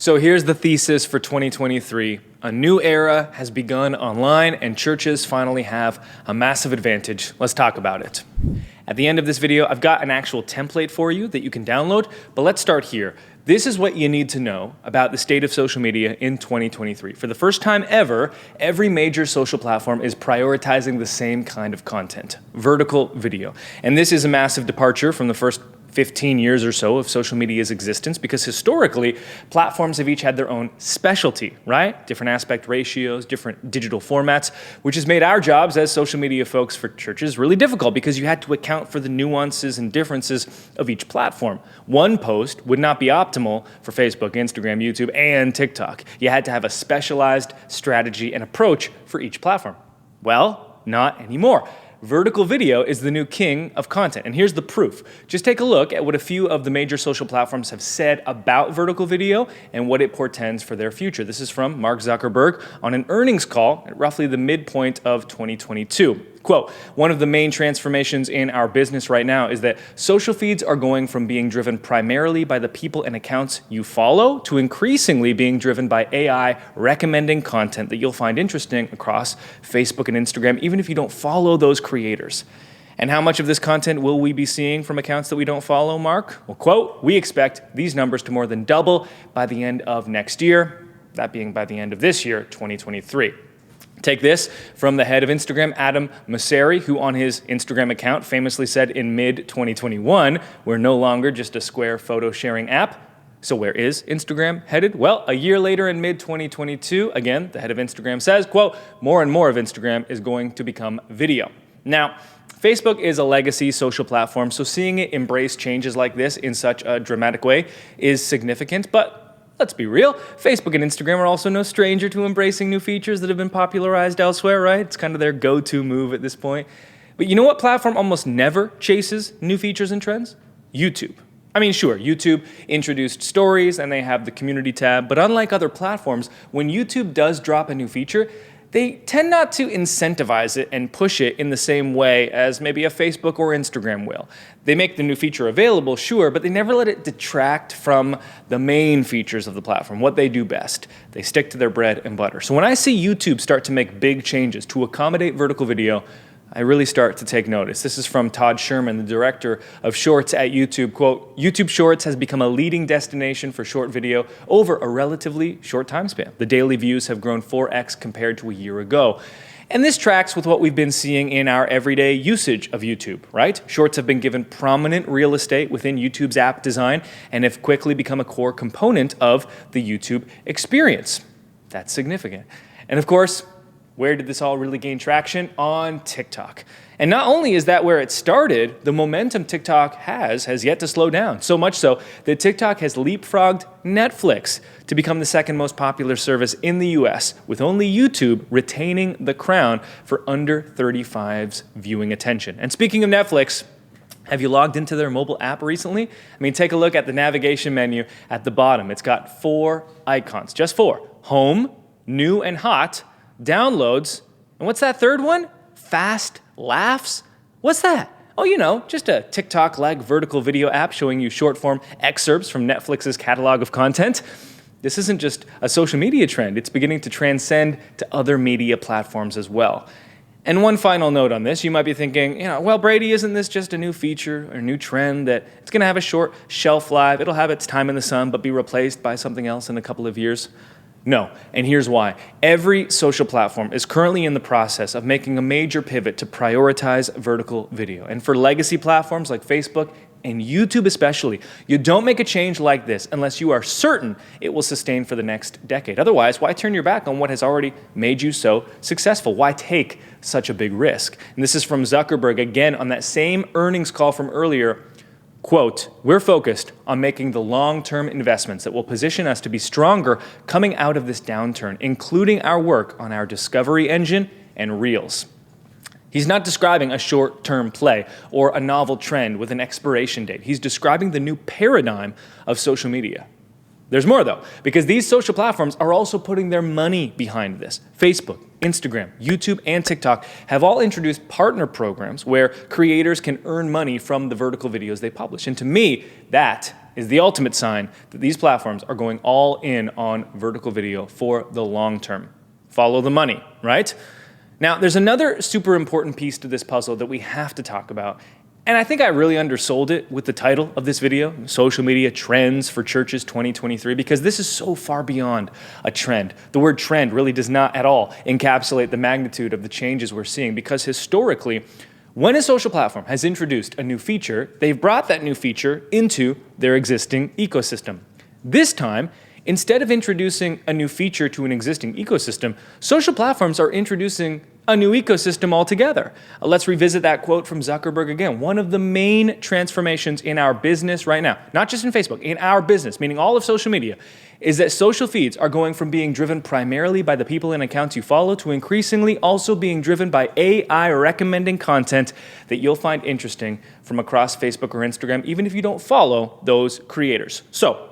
So here's the thesis for 2023. A new era has begun online and churches finally have a massive advantage. Let's talk about it. At the end of this video, I've got an actual template for you that you can download, but let's start here. This is what you need to know about the state of social media in 2023. For the first time ever, every major social platform is prioritizing the same kind of content, vertical video. And this is a massive departure from the first 15 years or so of social media's existence, because historically, platforms have each had their own specialty, right? Different aspect ratios, different digital formats, which has made our jobs as social media folks for churches really difficult because you had to account for the nuances and differences of each platform. One post would not be optimal for Facebook, Instagram, YouTube, and TikTok. You had to have a specialized strategy and approach for each platform. Well, not anymore. Vertical video is the new king of content, and here's the proof. Just take a look at what a few of the major social platforms have said about vertical video and what it portends for their future. This is from Mark Zuckerberg on an earnings call at roughly the midpoint of 2022. Quote, one of the main transformations in our business right now is that social feeds are going from being driven primarily by the people and accounts you follow to increasingly being driven by AI recommending content that you'll find interesting across Facebook and Instagram, even if you don't follow those creators. And how much of this content will we be seeing from accounts that we don't follow, Mark? Well, quote, we expect these numbers to more than double by the end of next year, that being by the end of this year, 2023. Take this from the head of Instagram, Adam Mosseri, who on his Instagram account famously said in mid-2021, we're no longer just a square photo sharing app. So where is Instagram headed? Well, a year later in mid-2022, again, the head of Instagram says, quote, more and more of Instagram is going to become video. Now, Facebook is a legacy social platform, so seeing it embrace changes like this in such a dramatic way is significant, but let's be real, Facebook and Instagram are also no stranger to embracing new features that have been popularized elsewhere, right? It's kind of their go-to move at this point. But you know what platform almost never chases new features and trends? YouTube. I mean, sure, YouTube introduced stories and they have the community tab, but unlike other platforms, when YouTube does drop a new feature, they tend not to incentivize it and push it in the same way as maybe a Facebook or Instagram will. They make the new feature available, sure, but they never let it detract from the main features of the platform, what they do best. They stick to their bread and butter. So when I see YouTube start to make big changes to accommodate vertical video, I really start to take notice. This is from Todd Sherman, the director of Shorts at YouTube. Quote, YouTube Shorts has become a leading destination for short video over a relatively short time span. The daily views have grown 4x compared to a year ago. And this tracks with what we've been seeing in our everyday usage of YouTube, right? Shorts have been given prominent real estate within YouTube's app design and have quickly become a core component of the YouTube experience. That's significant. And of course, where did this all really gain traction? On TikTok. And not only is that where it started, the momentum TikTok has yet to slow down. So much so that TikTok has leapfrogged Netflix to become the second most popular service in the US, with only YouTube retaining the crown for under 35's viewing attention. And speaking of Netflix, have you logged into their mobile app recently? I mean, take a look at the navigation menu at the bottom. It's got 4 icons, just 4. Home, new and hot, downloads, and what's that third one? Fast laughs? What's that? Oh, you know, just a TikTok-like vertical video app showing you short-form excerpts from Netflix's catalog of content. This isn't just a social media trend. It's beginning to transcend to other media platforms as well. And one final note on this, you might be thinking, well, Brady, isn't this just a new feature or a new trend that it's going to have a short shelf life, it'll have its time in the sun, but be replaced by something else in a couple of years? No, and here's why. Every social platform is currently in the process of making a major pivot to prioritize vertical video. And for legacy platforms like Facebook and YouTube especially, you don't make a change like this unless you are certain it will sustain for the next decade. Otherwise, why turn your back on what has already made you so successful? Why take such a big risk? And this is from Zuckerberg, again, on that same earnings call from earlier. Quote, we're focused on making the long-term investments that will position us to be stronger coming out of this downturn, including our work on our discovery engine and Reels. He's not describing a short-term play or a novel trend with an expiration date. He's describing the new paradigm of social media. There's more though, because these social platforms are also putting their money behind this. Facebook, Instagram, YouTube, and TikTok have all introduced partner programs where creators can earn money from the vertical videos they publish. And to me, that is the ultimate sign that these platforms are going all in on vertical video for the long term. Follow the money, right? Now, there's another super important piece to this puzzle that we have to talk about. And I think I really undersold it with the title of this video, Social Media Trends for Churches 2023, because this is so far beyond a trend. The word trend really does not at all encapsulate the magnitude of the changes we're seeing, because historically, when a social platform has introduced a new feature, they've brought that new feature into their existing ecosystem. This time, instead of introducing a new feature to an existing ecosystem, social platforms are introducing a new ecosystem altogether. Let's revisit that quote from Zuckerberg again. One of the main transformations in our business right now, not just in Facebook, in our business, meaning all of social media, is that social feeds are going from being driven primarily by the people and accounts you follow to increasingly also being driven by AI recommending content that you'll find interesting from across Facebook or Instagram, even if you don't follow those creators. So,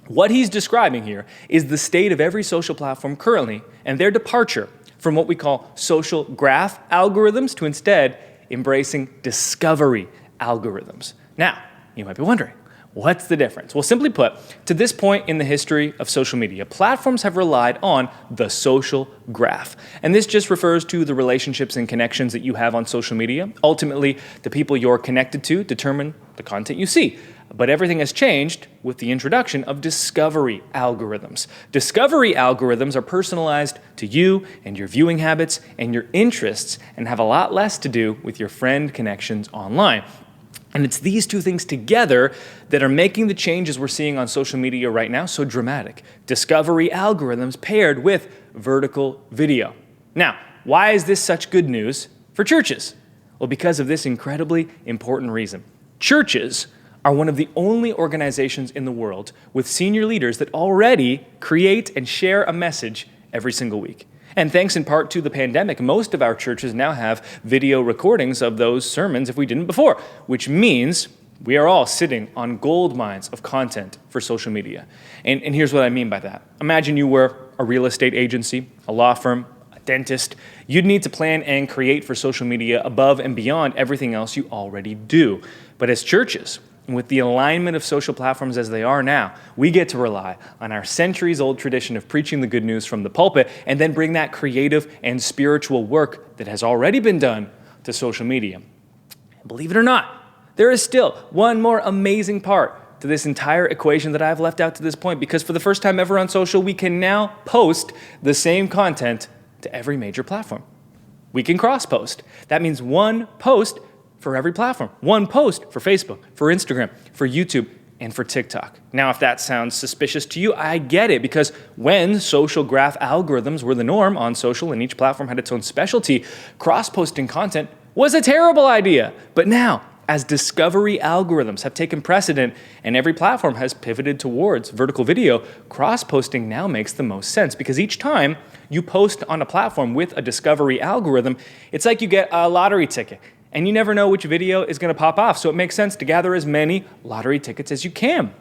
what he's describing here is the state of every social platform currently and their departure from what we call social graph algorithms to instead embracing discovery algorithms. Now, you might be wondering, what's the difference? Well, simply put, to this point in the history of social media, platforms have relied on the social graph. And this just refers to the relationships and connections that you have on social media. Ultimately, the people you're connected to determine the content you see. But everything has changed with the introduction of discovery algorithms. Discovery algorithms are personalized to you and your viewing habits and your interests and have a lot less to do with your friend connections online. And it's these two things together that are making the changes we're seeing on social media right now so dramatic. Discovery algorithms paired with vertical video. Now, why is this such good news for churches? Well, because of this incredibly important reason. Churches are one of the only organizations in the world with senior leaders that already create and share a message every single week. And thanks in part to the pandemic, most of our churches now have video recordings of those sermons if we didn't before, which means we are all sitting on gold mines of content for social media. And here's what I mean by that. Imagine you were a real estate agency, a law firm, a dentist. You'd need to plan and create for social media above and beyond everything else you already do. But as churches, and with the alignment of social platforms as they are now, we get to rely on our centuries-old tradition of preaching the good news from the pulpit and then bring that creative and spiritual work that has already been done to social media. Believe it or not, there is still one more amazing part to this entire equation that I've left out to this point, because for the first time ever on social, we can now post the same content to every major platform. We can cross-post. That means one post for every platform. One post for Facebook, for Instagram, for YouTube, and for TikTok. Now, if that sounds suspicious to you, I get it, because when social graph algorithms were the norm on social and each platform had its own specialty, cross-posting content was a terrible idea. But now, as discovery algorithms have taken precedent and every platform has pivoted towards vertical video, cross-posting now makes the most sense, because each time you post on a platform with a discovery algorithm, it's like you get a lottery ticket. And you never know which video is going to pop off, so it makes sense to gather as many lottery tickets as you can.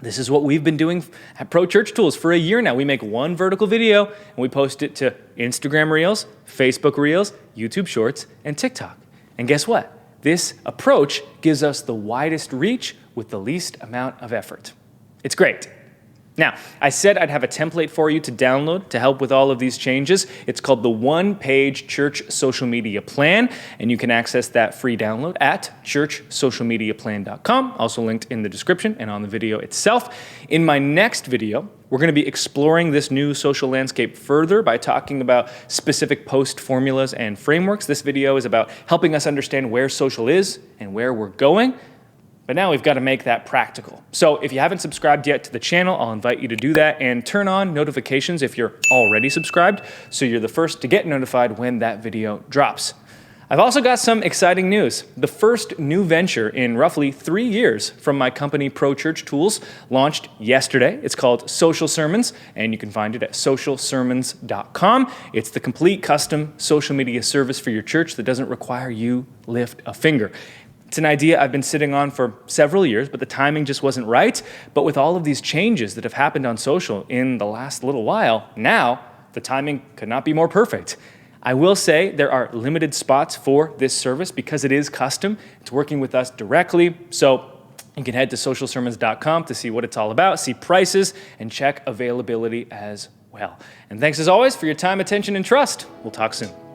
This is what we've been doing at Pro Church Tools for a year now. We make one vertical video, and we post it to Instagram Reels, Facebook Reels, YouTube Shorts, and TikTok. And guess what? This approach gives us the widest reach with the least amount of effort. It's great. Now, I said I'd have a template for you to download to help with all of these changes. It's called the One-Page Church Social Media Plan, and you can access that free download at churchsocialmediaplan.com, also linked in the description and on the video itself. In my next video, we're going to be exploring this new social landscape further by talking about specific post formulas and frameworks. This video is about helping us understand where social is and where we're going. But now we've got to make that practical. So if you haven't subscribed yet to the channel, I'll invite you to do that and turn on notifications if you're already subscribed, so you're the first to get notified when that video drops. I've also got some exciting news. The first new venture in roughly 3 years from my company Pro Church Tools launched yesterday. It's called Social Sermons, and you can find it at socialsermons.com. It's the complete custom social media service for your church that doesn't require you lift a finger. It's an idea I've been sitting on for several years, but the timing just wasn't right. But with all of these changes that have happened on social in the last little while, now the timing could not be more perfect. I will say there are limited spots for this service because it is custom. It's working with us directly. So you can head to socialsermons.com to see what it's all about, see prices, and check availability as well. And thanks as always for your time, attention, and trust. We'll talk soon.